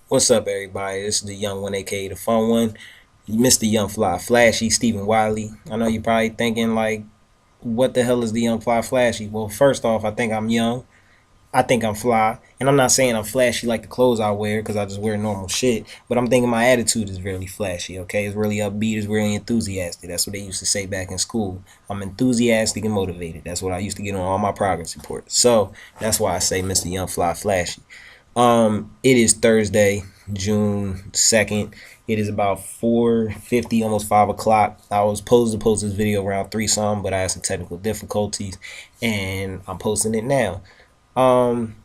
What's up, everybody? This is the young one, aka the fun one. Mr. Young Fly Flashy, Stephen Wiley. I know you're probably thinking, like, what the hell is the Young Fly Flashy? Well, first off, I think I'm young. I think I'm fly. And I'm not saying I'm flashy like the clothes I wear because I just wear normal shit. But I'm thinking my attitude is really flashy, okay? It's really upbeat, it's really enthusiastic. That's what they used to say back in school. I'm enthusiastic and motivated. That's what I used to get on all my progress reports. So that's why I say Mr. Young Fly Flashy. It is Thursday, June 2nd. It is about 4:50, almost 5 o'clock. I was supposed to post this video around 3 some, but I had some technical difficulties, and I'm posting it now. Um,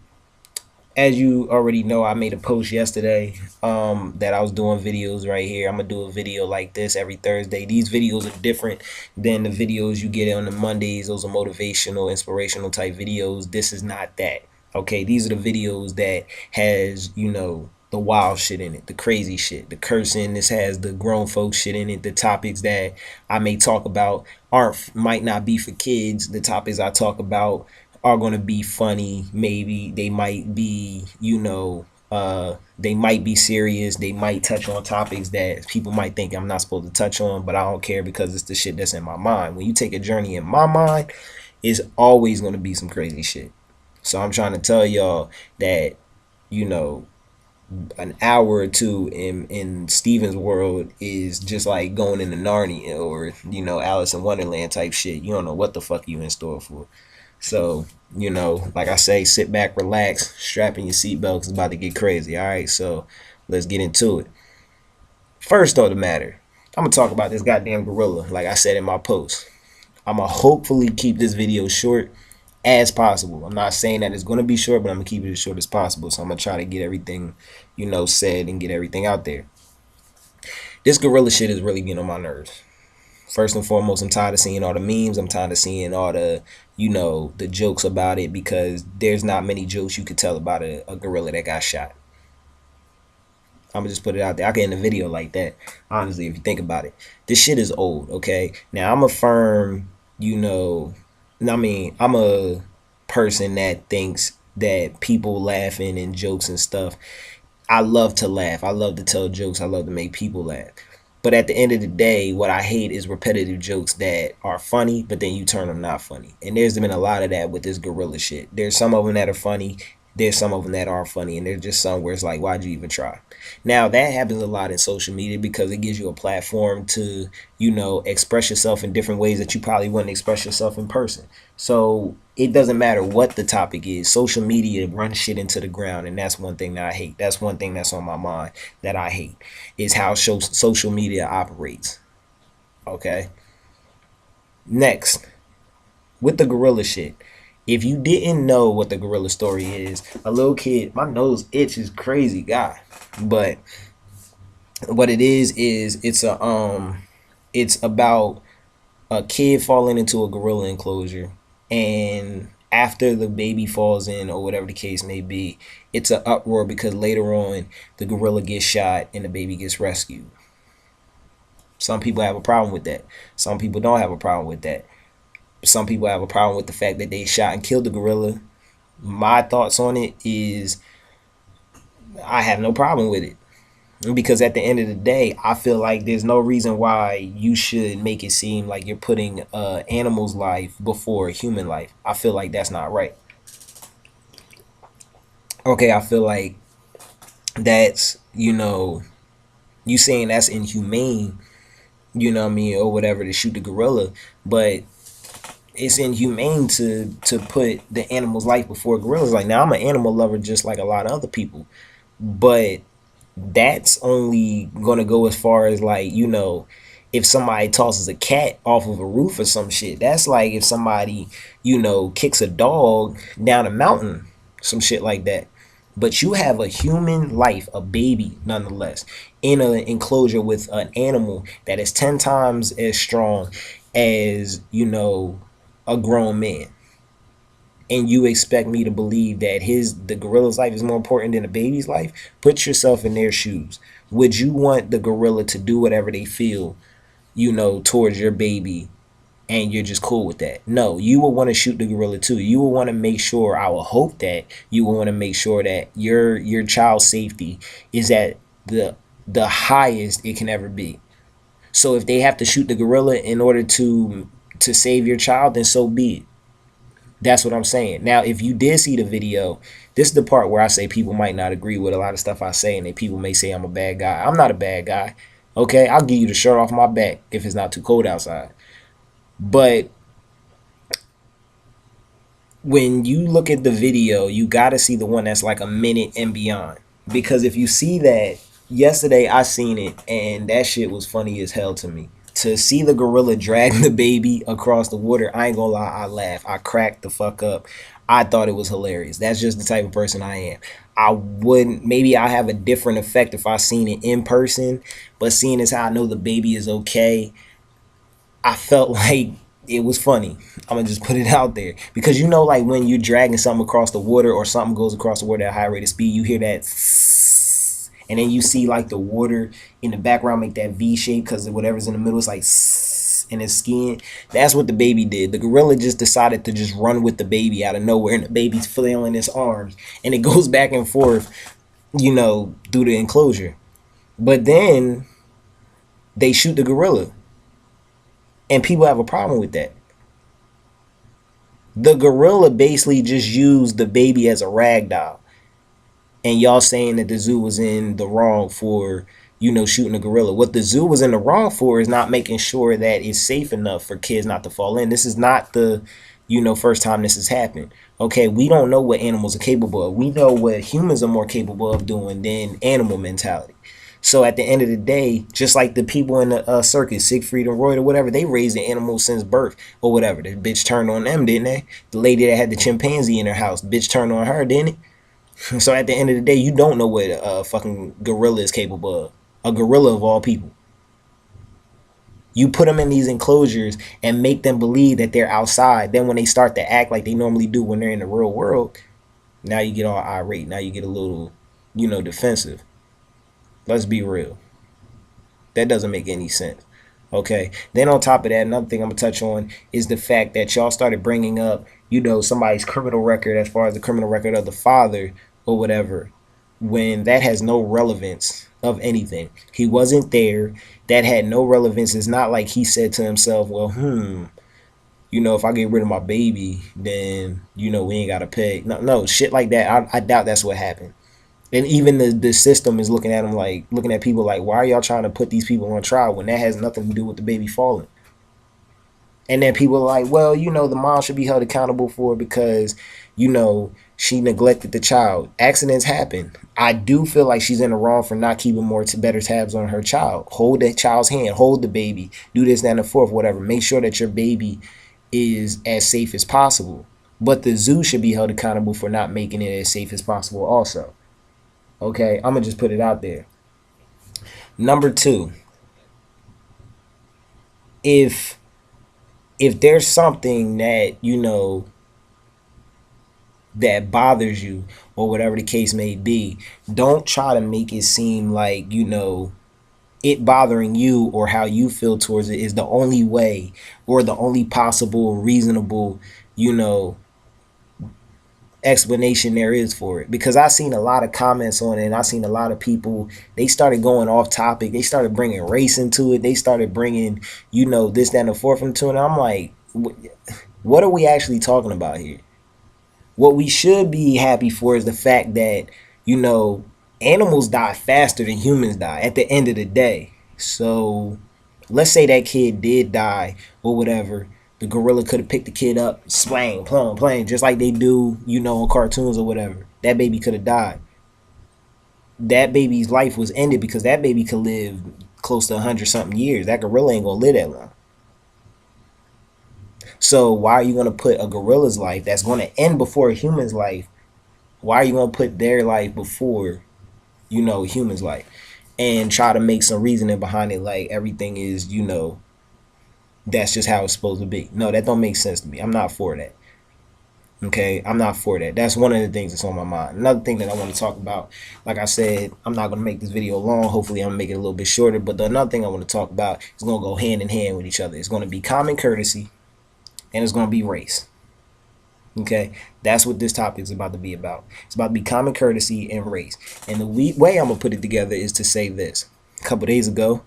as you already know, I made a post yesterday that I was doing videos right here. I'm gonna do a video like this every Thursday. These videos are different than the videos you get on the Mondays. Those are motivational, inspirational type videos. This is not that. Okay, these are the videos that has, the wild shit in it, the crazy shit, the cursing. This has the grown folks shit in it. The topics that I may talk about aren't might not be for kids. The topics I talk about are going to be funny. Maybe they might be, they might be serious. They might touch on topics that people might think I'm not supposed to touch on, but I don't care because it's the shit that's in my mind. When you take a journey in my mind, it's always going to be some crazy shit. So I'm trying to tell y'all that, you know, an hour or two in Steven's world is just like going into Narnia or, Alice in Wonderland type shit. You don't know what the fuck you in store for. So, like I say, sit back, relax, strap in your seatbelt 'cause it's about to get crazy. All right, so let's get into it. First of the matter, I'm gonna talk about this goddamn gorilla, like I said in my post. I'm gonna hopefully keep this video short as possible. I'm not saying that it's gonna be short, but I'm gonna keep it as short as possible. So I'm gonna try to get everything, said and get everything out there. This gorilla shit is really getting on my nerves. First and foremost, I'm tired of seeing all the memes. I'm tired of seeing all the, the jokes about it because there's not many jokes you could tell about a gorilla that got shot. I'm gonna just put it out there. I can end a video like that. Honestly, if you think about it, this shit is old. Okay, now I'm a firm, I'm a person that thinks that people laughing and jokes and stuff. I love to laugh. I love to tell jokes. I love to make people laugh. But at the end of the day, what I hate is repetitive jokes that are funny, but then you turn them not funny. And there's been a lot of that with this gorilla shit. There's some of them that are funny. There's some of them that aren't funny. And there's just some where it's like, why'd you even try? Now, that happens a lot in social media because it gives you a platform to, express yourself in different ways that you probably wouldn't express yourself in person. So it doesn't matter what the topic is. Social media runs shit into the ground, and that's one thing that I hate. That's one thing that's on my mind that I hate is how social media operates. Okay. Next, with the gorilla shit. If you didn't know what the gorilla story is, a little kid, my nose itches crazy guy. But what it is it's about a kid falling into a gorilla enclosure, and after the baby falls in or whatever the case may be, it's an uproar because later on the gorilla gets shot and the baby gets rescued. Some people have a problem with that. Some people don't have a problem with that. Some people have a problem with the fact that they shot and killed the gorilla. My thoughts on it is I have no problem with it. Because at the end of the day, I feel like there's no reason why you should make it seem like you're putting animal's life before human life. I feel like that's not right. Okay, I feel like that's, you saying that's inhumane, what I mean, or whatever, to shoot the gorilla, but it's inhumane to put the animal's life before gorillas. Like, now I'm an animal lover just like a lot of other people, but that's only gonna go as far as, like, if somebody tosses a cat off of a roof or some shit. That's like if somebody, kicks a dog down a mountain, some shit like that. But you have a human life, a baby nonetheless, in an enclosure with an animal that is 10 times as strong as, a grown man. And you expect me to believe that the gorilla's life is more important than a baby's life? Put yourself in their shoes. Would you want the gorilla to do whatever they feel, towards your baby, and you're just cool with that. No, you will want to shoot the gorilla too. You will want to make sure, I will hope that you will want to make sure that your child's safety is at the highest it can ever be. So if they have to shoot the gorilla in order to save your child, then so be it. That's what I'm saying. Now, if you did see the video, this is the part where I say people might not agree with a lot of stuff I say, and that people may say I'm a bad guy. I'm not a bad guy. Okay, I'll give you the shirt off my back if it's not too cold outside. But when you look at the video, you got to see the one that's like a minute and beyond. Because if you see that, yesterday I seen it, and that shit was funny as hell to me. To see the gorilla drag the baby across the water, I ain't gonna lie, I laughed. I cracked the fuck up. I thought it was hilarious. That's just the type of person I am. I wouldn't, maybe I have a different effect if I seen it in person, but seeing as how I know the baby is okay, I felt like it was funny. I'm gonna just put it out there, because you know, like when you're dragging something across the water or something goes across the water at a high rate of speed, you hear that, and then you see like the water in the background make that V shape because whatever's in the middle is like, and it's skiing. That's what the baby did. The gorilla just decided to just run with the baby out of nowhere, and the baby's flailing its arms, and it goes back and forth, through the enclosure. But then they shoot the gorilla, and people have a problem with that. The gorilla basically just used the baby as a rag doll. And y'all saying that the zoo was in the wrong for, shooting a gorilla. What the zoo was in the wrong for is not making sure that it's safe enough for kids not to fall in. This is not the, first time this has happened. Okay, we don't know what animals are capable of. We know what humans are more capable of doing than animal mentality. So at the end of the day, just like the people in the circus, Siegfried and Roy or whatever, they raised the animals since birth or whatever. The bitch turned on them, didn't they? The lady that had the chimpanzee in her house, the bitch turned on her, didn't it? So at the end of the day, you don't know what a fucking gorilla is capable of. A gorilla of all people. You put them in these enclosures and make them believe that they're outside. Then when they start to act like they normally do when they're in the real world, now you get all irate. Now you get a little, defensive. Let's be real. That doesn't make any sense. Okay. Then on top of that, another thing I'm going to touch on is the fact that y'all started bringing up, somebody's criminal record as far as the criminal record of the father or whatever, when that has no relevance of anything. He wasn't there. That had no relevance. It's not like he said to himself, well, if I get rid of my baby, then, we ain't got to pay. No, shit like that. I doubt that's what happened. And even the system is looking at them looking at people like, why are y'all trying to put these people on trial when that has nothing to do with the baby falling? And then people are like, well, the mom should be held accountable for it because, she neglected the child. Accidents happen. I do feel like she's in the wrong for not keeping better tabs on her child. Hold that child's hand. Hold the baby. Do this, that, and the fourth, whatever. Make sure that your baby is as safe as possible. But the zoo should be held accountable for not making it as safe as possible also. Okay, I'm going to just put it out there. Number two, if there's something that, that bothers you or whatever the case may be, don't try to make it seem like, it bothering you or how you feel towards it is the only way or the only possible reasonable, explanation there is for it. Because I seen a lot of comments on it, and I seen a lot of people, they started going off topic. They started bringing race into it. They started bringing, this, that, and the fourth into it. And I'm like, what are we actually talking about here? What we should be happy for is the fact that, animals die faster than humans die at the end of the day. So let's say that kid did die or whatever. The gorilla could have picked the kid up, splang, plum, playing, just like they do, in cartoons or whatever. That baby could have died. That baby's life was ended because that baby could live close to 100-something years. That gorilla ain't going to live that long. So why are you going to put a gorilla's life that's going to end before a human's life? Why are you going to put their life before, a human's life? And try to make some reasoning behind it like everything is, that's just how it's supposed to be. No, that don't make sense to me. I'm not for that. Okay, I'm not for that. That's one of the things that's on my mind. Another thing that I want to talk about, like I said, I'm not going to make this video long. Hopefully I'm going to make it a little bit shorter. But another thing I want to talk about is going to go hand in hand with each other. It's going to be common courtesy. and it's going to be race. Okay, that's what this topic is about to be about. It's about to be common courtesy and race. And the way I'm gonna put it together is to say this: a couple days ago,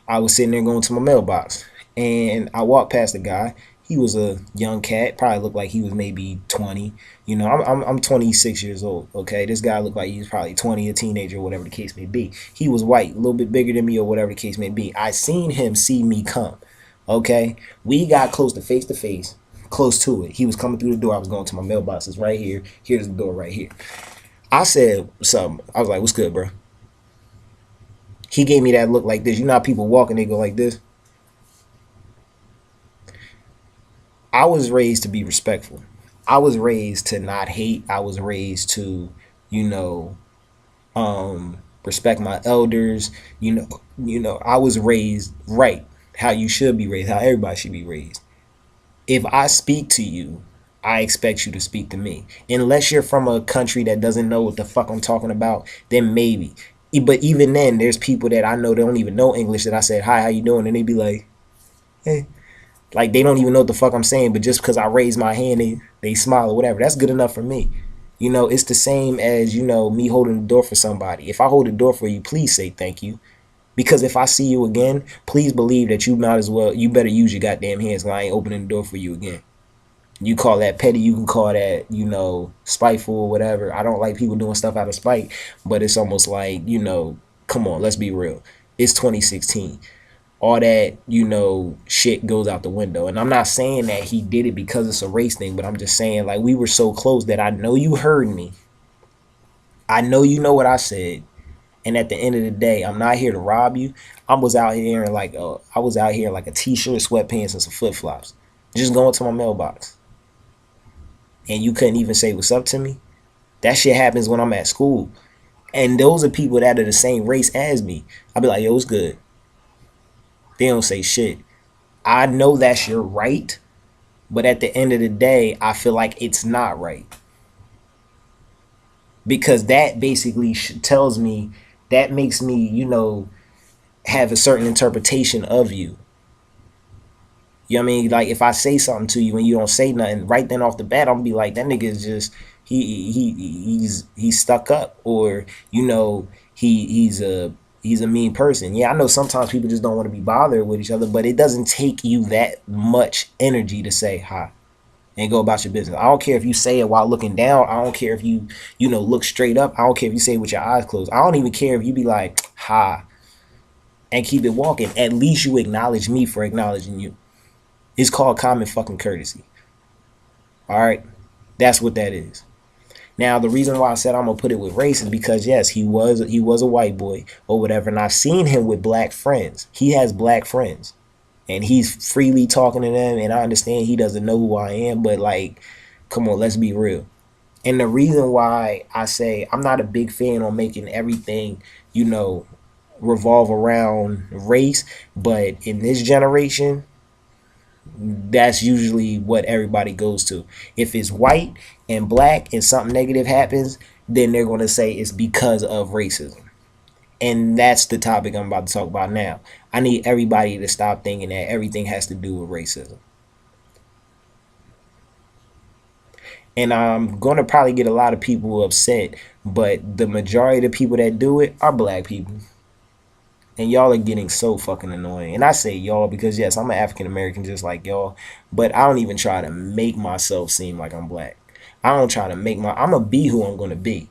I was sitting there going to my mailbox, and I walked past a guy. He was a young cat, probably looked like he was maybe 20. You know, I'm 26 years old. Okay, this guy looked like he was probably 20, a teenager, whatever the case may be. He was white, a little bit bigger than me, or whatever the case may be. I seen him see me come. Okay, we got close to face, close to it. He was coming through the door. I was going to my mailbox. It's right here. Here's the door right here. I said something. I was like, "What's good, bro?" He gave me that look like this. You know how people walk and they go like this? I was raised to be respectful. I was raised to not hate. I was raised to, you know, respect my elders. I was raised right, how you should be raised, how everybody should be raised. If I speak to you, I expect you to speak to me. Unless you're from a country that doesn't know what the fuck I'm talking about, then maybe. But even then, there's people that I know that don't even know English that I said, "Hi, how you doing?" And they be like, "Hey." Like they don't even know what the fuck I'm saying, but just because I raise my hand, they smile or whatever. That's good enough for me. It's the same as, me holding the door for somebody. If I hold the door for you, please say thank you. Because if I see you again, please believe that you better use your goddamn hands because I ain't opening the door for you again. You call that petty, you can call that, spiteful or whatever. I don't like people doing stuff out of spite, but it's almost like, come on, let's be real. It's 2016. All that, shit goes out the window. And I'm not saying that he did it because it's a race thing, but I'm just saying, like, we were so close that I know you heard me. I know you know what I said. And at the end of the day, I'm not here to rob you. I was out here in like a t-shirt, sweatpants, and some flip flops, just going to my mailbox. And you couldn't even say what's up to me. That shit happens when I'm at school, and those are people that are the same race as me. I'll be like, "Yo, it's good." They don't say shit. I know that's your right, but at the end of the day, I feel like it's not right because that basically tells me, that makes me, have a certain interpretation of you. You know what I mean? Like if I say something to you and you don't say nothing right then off the bat, I'm gonna be like, that nigga is just he's stuck up, or he's a mean person. Yeah, I know sometimes people just don't want to be bothered with each other, but it doesn't take you that much energy to say hi and go about your business. I don't care if you say it while looking down. I don't care if you look straight up. I don't care if you say it with your eyes closed. I don't even care if you be like, hi, and keep it walking. At least you acknowledge me for acknowledging you. It's called common fucking courtesy. All right? That's what that is. Now, the reason why I said I'm gonna put it with race is because yes, he was a white boy or whatever, and I've seen him with black friends. He has black friends, and he's freely talking to them. And I understand he doesn't know who I am, but like, come on, let's be real. And the reason why I say I'm not a big fan on making everything, revolve around race, but in this generation, that's usually what everybody goes to. If it's white and black and something negative happens, then they're going to say it's because of racism. And that's the topic I'm about to talk about now. I need everybody to stop thinking that everything has to do with racism. And I'm going to probably get a lot of people upset, but the majority of the people that do it are black people. And y'all are getting so fucking annoying. And I say y'all because, yes, I'm an African American just like y'all. But I don't even try to make myself seem like I'm black. I don't try to I'm going to be who I'm going to be.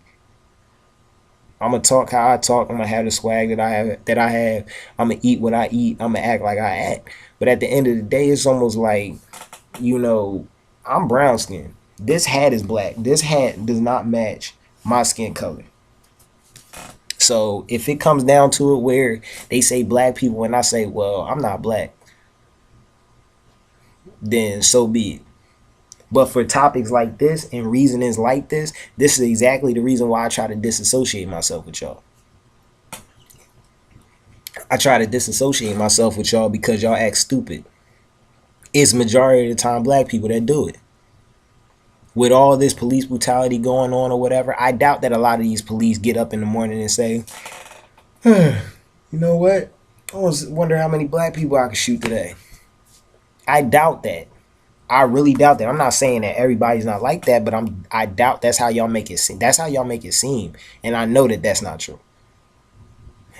I'm going to talk how I talk. I'm going to have the swag that I have. I'm going to eat what I eat. I'm going to act like I act. But at the end of the day, it's almost like, I'm brown skinned. This hat is black. This hat does not match my skin color. So if it comes down to it where they say black people and I say, well, I'm not black, then so be it. But for topics like this and reasonings like this is exactly the reason why I try to disassociate myself with y'all. I try to disassociate myself with y'all because y'all act stupid. It's majority of the time black people that do it. With all this police brutality going on or whatever, I doubt that a lot of these police get up in the morning and say, you know what? I wonder how many black people I could shoot today. I doubt that. I really doubt that. I'm not saying that everybody's not like that, but I doubt that's how y'all make it seem. That's how y'all make it seem, and I know that that's not true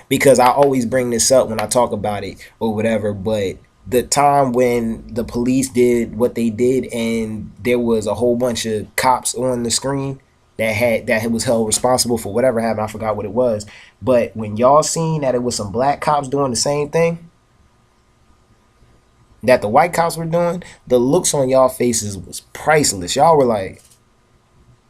because I always bring this up when I talk about it or whatever. But the time when the police did what they did, and there was a whole bunch of cops on the screen that was held responsible for whatever happened. I forgot what it was, but when y'all seen that it was some black cops doing the same thing that the white cops were doing, the looks on y'all faces was priceless. Y'all were like,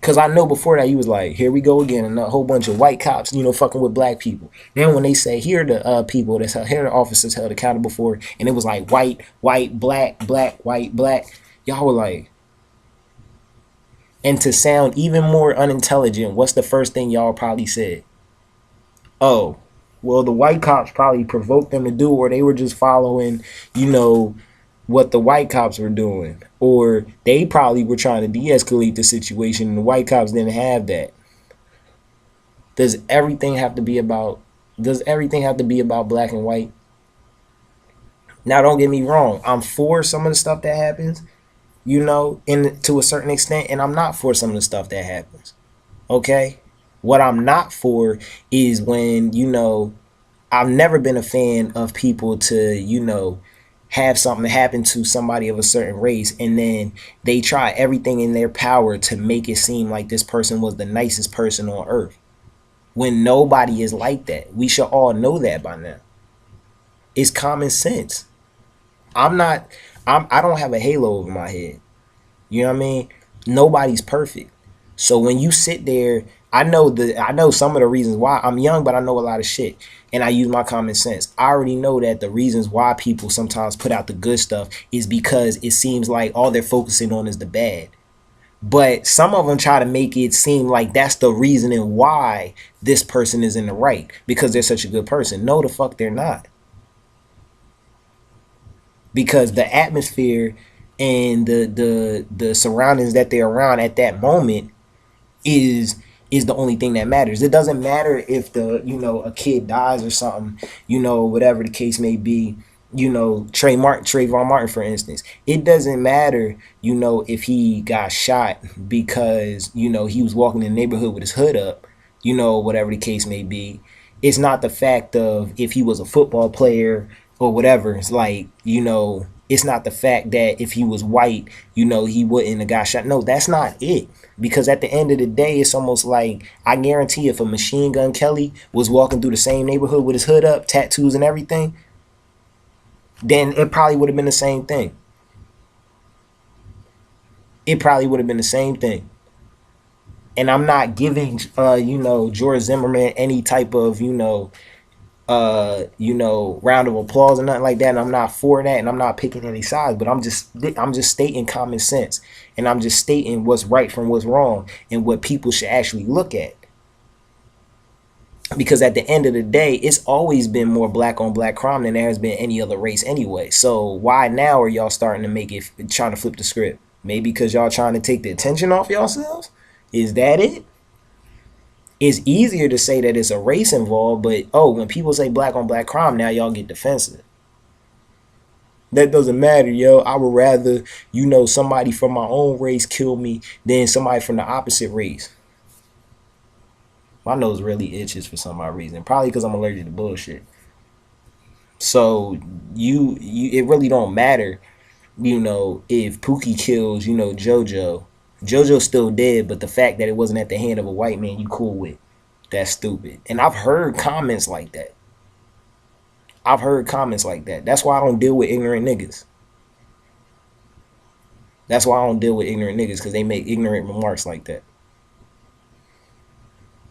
because I know before that you was like, here we go again, and a whole bunch of white cops, fucking with black people. Then when they say, here are the people that's here are the officers held accountable for it, and it was like white, white, black, black, white, black, y'all were like, and to sound even more unintelligent, what's the first thing y'all probably said? Oh, well, the white cops probably provoked them to do, or they were just following, you know, what the white cops were doing, or they probably were trying to de-escalate the situation, and the white cops didn't have that. Does everything have to be about? Does everything have to be about black and white? Now, don't get me wrong. I'm for some of the stuff that happens, in to a certain extent, and I'm not for some of the stuff that happens. Okay, what I'm not for is when I've never been a fan of people to, have something happen to somebody of a certain race and then they try everything in their power to make it seem like this person was the nicest person on earth. When nobody is like that. We should all know that by now. It's common sense. I'm not I don't have a halo over my head. You know what I mean? Nobody's perfect. So when you sit there, I know some of the reasons why. I'm young, but I know a lot of shit. And I use my common sense. I already know that the reasons why people sometimes put out the good stuff is because it seems like all they're focusing on is the bad. But some of them try to make it seem like that's the reasoning why this person is in the right because they're such a good person. No, the fuck they're not. Because the atmosphere and the surroundings that they're around at that moment is the only thing that matters. It doesn't matter if a kid dies or something, whatever the case may be. Trayvon Martin, for instance. It doesn't matter, if he got shot because he was walking in the neighborhood with his hood up, whatever the case may be. It's not the fact of if he was a football player or whatever. It's like, it's not the fact that if he was white, he wouldn't have got shot. No, that's not it. Because at the end of the day, it's almost like I guarantee if a Machine Gun Kelly was walking through the same neighborhood with his hood up, tattoos and everything, then it probably would have been the same thing. It probably would have been the same thing. And I'm not giving, George Zimmerman any type of, round of applause or nothing like that. And I'm not for that, and I'm not picking any sides. But I'm just stating common sense, and I'm just stating what's right from what's wrong, and what people should actually look at. Because at the end of the day, it's always been more black on black crime than there has been any other race anyway. So why now are y'all starting to make it, trying to flip the script? Maybe because y'all trying to take the attention off yourselves? Is that it? It's easier to say that it's a race involved, but when people say black on black crime, now y'all get defensive. That doesn't matter, yo. I would rather, somebody from my own race kill me than somebody from the opposite race. My nose really itches for some odd reason. Probably because I'm allergic to bullshit. So it really don't matter, if Pookie kills, JoJo. JoJo's still dead, but the fact that it wasn't at the hand of a white man, you cool with. That's stupid. And I've heard comments like that. That's why I don't deal with ignorant niggas. Because they make ignorant remarks like that.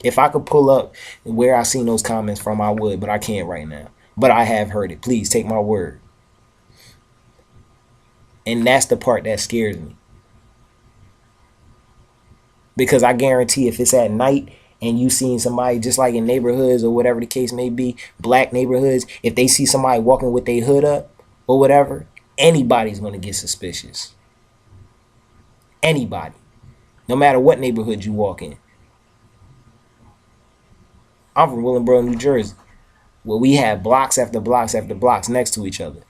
If I could pull up where I seen those comments from, I would, but I can't right now. But I have heard it. Please take my word. And that's the part that scares me. Because I guarantee if it's at night and you seen somebody, just like in neighborhoods or whatever the case may be, black neighborhoods, if they see somebody walking with their hood up or whatever, anybody's going to get suspicious. Anybody. No matter what neighborhood you walk in. I'm from Willingboro, New Jersey, where we have blocks after blocks after blocks next to each other.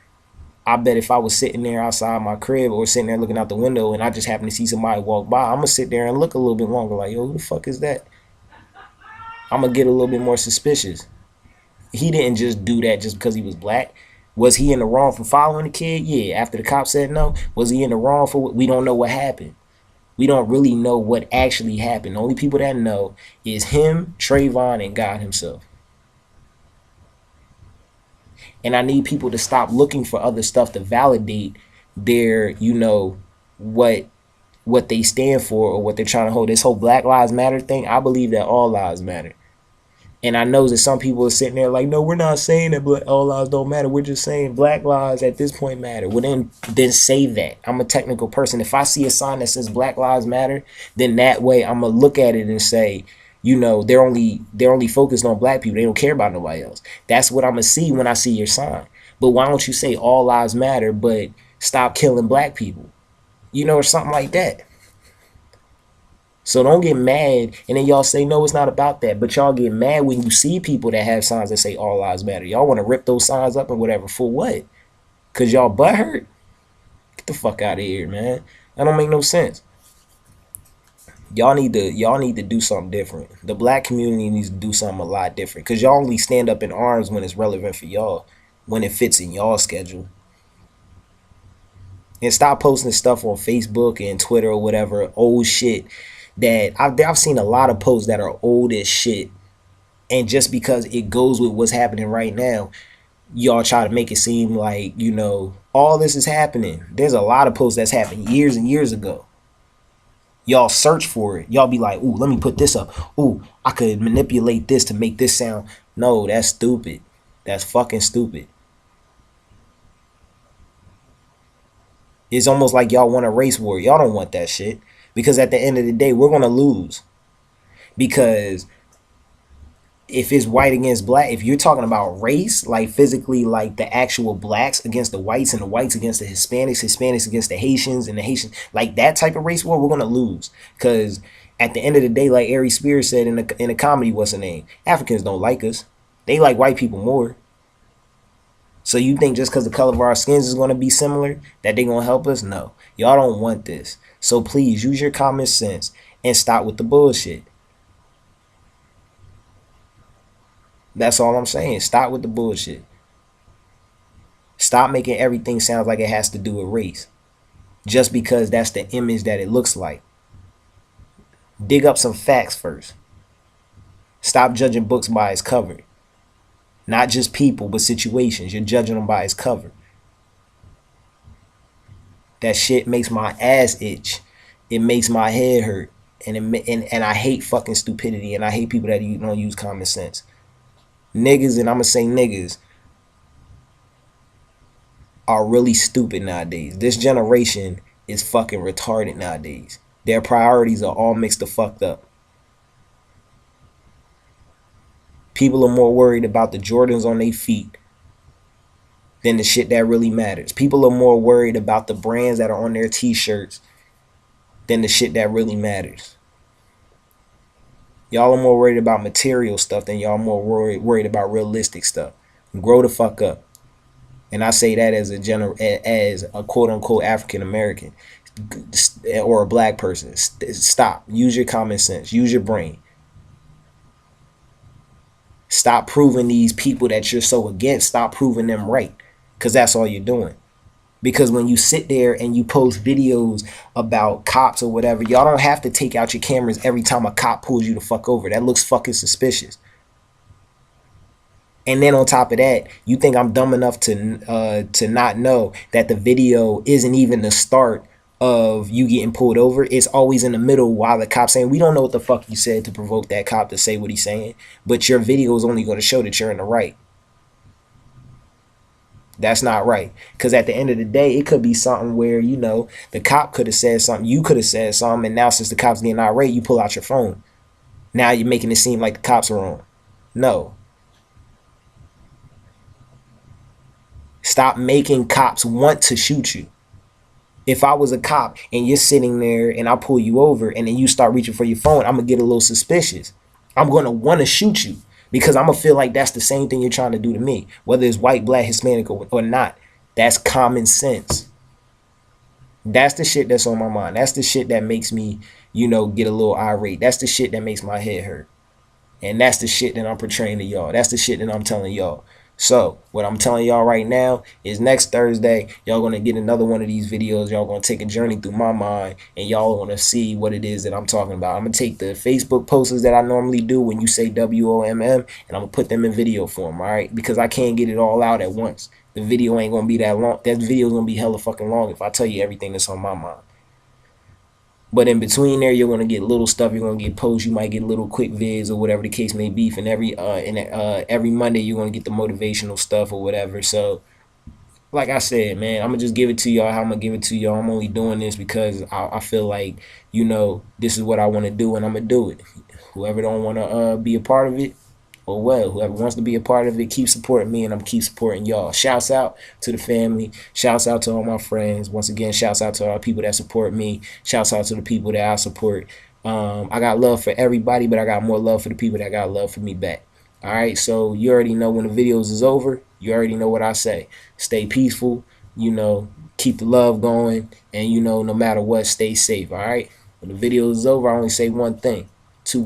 I bet if I was sitting there outside my crib or sitting there looking out the window and I just happen to see somebody walk by, I'm gonna sit there and look a little bit longer, like, yo, who the fuck is that? I'm gonna get a little bit more suspicious. He didn't just do that just because he was black. Was he in the wrong for following the kid? Yeah. After the cop said no, was he in the wrong for what? We don't know what happened. We don't really know what actually happened. The only people that know is him, Trayvon, and God himself. And I need people to stop looking for other stuff to validate their, what what they stand for or what they're trying to hold. This whole Black Lives Matter thing, I believe that all lives matter. And I know that some people are sitting there like, no, we're not saying that all lives don't matter. We're just saying black lives at this point matter. Well, then say that. I'm a technical person. If I see a sign that says Black Lives Matter, then that way I'm gonna look at it and say, they're only focused on black people. They don't care about nobody else. That's what I'm gonna see when I see your sign. But why don't you say all lives matter, but stop killing black people? Or something like that. So don't get mad and then y'all say, no, it's not about that. But y'all get mad when you see people that have signs that say all lives matter. Y'all want to rip those signs up and whatever. For what? Because y'all butthurt? Get the fuck out of here, man. That don't make no sense. Y'all need to do something different. The black community needs to do something a lot different. Because y'all only stand up in arms when it's relevant for y'all. When it fits in y'all schedule. And stop posting stuff on Facebook and Twitter or whatever. Old shit. That I've seen a lot of posts that are old as shit, and just because it goes with what's happening right now, y'all try to make it seem like all this is happening. There's a lot of posts that's happened years and years ago. Y'all search for it. Y'all be like, ooh, let me put this up. Ooh, I could manipulate this to make this sound. No, that's stupid. That's fucking stupid. It's almost like y'all want a race war. Y'all don't want that shit. Because at the end of the day, we're going to lose. Because if it's white against black, if you're talking about race, like physically, like the actual blacks against the whites and the whites against the Hispanics, Hispanics against the Haitians and the Haitians, like that type of race war, we're going to lose. Because at the end of the day, like Ari Spears said in the comedy, what's her name? Africans don't like us. They like white people more. So you think just because the color of our skins is going to be similar, that they're going to help us? No. Y'all don't want this. So please use your common sense and stop with the bullshit. That's all I'm saying. Stop with the bullshit. Stop making everything sound like it has to do with race. Just because that's the image that it looks like. Dig up some facts first. Stop judging books by its cover. Not just people, but situations. You're judging them by its cover. That shit makes my ass itch. It makes my head hurt. And I hate fucking stupidity. And I hate people that don't use common sense. Niggas, and I'm going to say niggas, are really stupid nowadays. This generation is fucking retarded nowadays. Their priorities are all mixed the fucked up. People are more worried about the Jordans on their feet than the shit that really matters. People are more worried about the brands that are on their t-shirts than the shit that really matters. Y'all are more worried about material stuff than y'all more worried about realistic stuff. Grow the fuck up. And I say that as a quote unquote African American or a black person. Stop. Use your common sense. Use your brain. Stop proving these people that you're so against. Stop proving them right. Because that's all you're doing. Because when you sit there and you post videos about cops or whatever, y'all don't have to take out your cameras every time a cop pulls you the fuck over. That looks fucking suspicious. And then on top of that, you think I'm dumb enough to not know that the video isn't even the start of you getting pulled over. It's always in the middle while the cop's saying, we don't know what the fuck you said to provoke that cop to say what he's saying. But your video is only going to show that you're in the right. That's not right. Because at the end of the day, it could be something where, the cop could have said something. You could have said something. And now since the cop's getting irate, you pull out your phone. Now you're making it seem like the cops are wrong. No. Stop making cops want to shoot you. If I was a cop and you're sitting there and I pull you over and then you start reaching for your phone, I'm going to get a little suspicious. I'm going to want to shoot you because I'm going to feel like that's the same thing you're trying to do to me, whether it's white, black, Hispanic or not. That's common sense. That's the shit that's on my mind. That's the shit that makes me, get a little irate. That's the shit that makes my head hurt. And that's the shit that I'm portraying to y'all. That's the shit that I'm telling y'all. So, what I'm telling y'all right now is next Thursday, y'all gonna get another one of these videos. Y'all gonna take a journey through my mind and y'all gonna see what it is that I'm talking about. I'm gonna take the Facebook posters that I normally do when you say WOMM and I'm gonna put them in video form, all right? Because I can't get it all out at once. The video ain't gonna be that long. That video's gonna be hella fucking long if I tell you everything that's on my mind. But in between there, you're gonna get little stuff. You're gonna get posts. You might get little quick vids or whatever the case may be. And every Monday, you're gonna get the motivational stuff or whatever. So, like I said, man, I'm gonna just give it to y'all how I'm gonna give it to y'all. I'm only doing this because I feel like this is what I want to do, and I'm gonna do it. Whoever don't want to be a part of it, or well, whoever wants to be a part of it, keep supporting me, and I'm keep supporting y'all. Shouts out to the family. Shouts out to all my friends. Once again, shouts out to all the people that support me. Shouts out to the people that I support. I got love for everybody, but I got more love for the people that got love for me back. All right, so you already know when the videos is over. You already know what I say. Stay peaceful. Keep the love going, and no matter what, stay safe. All right. When the video is over, I only say one thing: to